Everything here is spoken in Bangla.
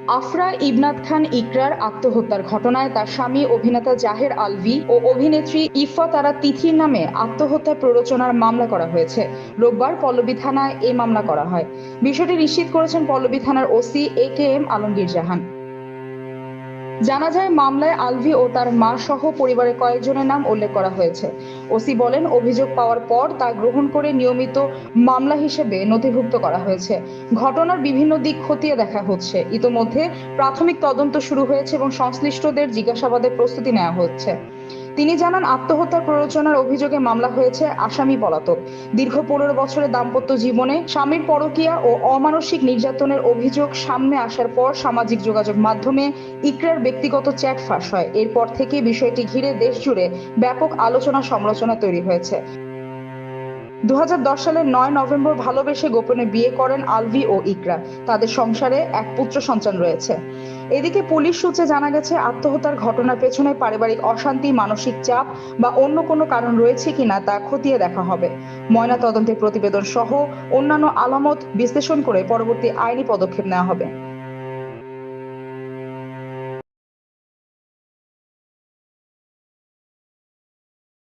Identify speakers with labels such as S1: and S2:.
S1: আফরা ইবনাত খান ইকরার আত্মহত্যার ঘটনায় তার স্বামী অভিনেতা জাহের আলভী ও অভিনেত্রী ইফা তিথির নামে আত্মহত্যা প্ররোচনার মামলা করা হয়েছে। রোববার পল্লবী থানায় এই মামলা করা হয়। বিষয়টি নিশ্চিত করেছেন পল্লবী থানার ওসি AKM আলমগীর জাহান। জানা যায়, মামলায় আলভী ও তার মা সহ পরিবারের কয়েকজনের নাম উল্লেখ করা হয়েছে। ওসি বলেন, অভিযোগ পাওয়ার পর তা গ্রহণ করে নিয়মিত মামলা হিসেবে নথিভুক্ত করা হয়েছে। ঘটনার বিভিন্ন দিক খতিয়ে দেখা হচ্ছে। ইতোমধ্যে প্রাথমিক তদন্ত শুরু হয়েছে এবং সংশ্লিষ্টদের জিজ্ঞাসাবাদের প্রস্তুতি নেওয়া হচ্ছে। তিনি জানান, আত্মহত্যার প্ররোচনার অভিযোগে মামলা হয়েছে, আসামি পলাতক। দীর্ঘ 15 বছরের দাম্পত্য জীবনে স্বামীর পরকীয়া ও অমানসিক নির্যাতনের অভিযোগ সামনে আসার পর সামাজিক যোগাযোগ মাধ্যমে ইকরার ব্যক্তিগত চ্যাট ফাঁস হয়। এরপর থেকে বিষয়টি ঘিরে দেশ জুড়ে ব্যাপক আলোচনা সমালোচনা তৈরি হয়েছে। 2010 সালের 9 নভেম্বর ভালোবেসে গোপনে বিয়ে করেন আলভী ও ইকরা। তাদের সংসারে এক পুত্র সন্তান রয়েছে। এদিকে পুলিশ সূত্রে জানা গেছে, আত্মহত্যার ঘটনার পেছনে পারিবারিক অশান্তি, মানসিক চাপ বা অন্য কোনো কারণ রয়েছে কিনা তা খতিয়ে দেখা হবে। ময়নাতদন্তের প্রতিবেদন সহ অন্যান্য আলামত বিশ্লেষণ করে পরবর্তী আইনি পদক্ষেপ নেওয়া হবে।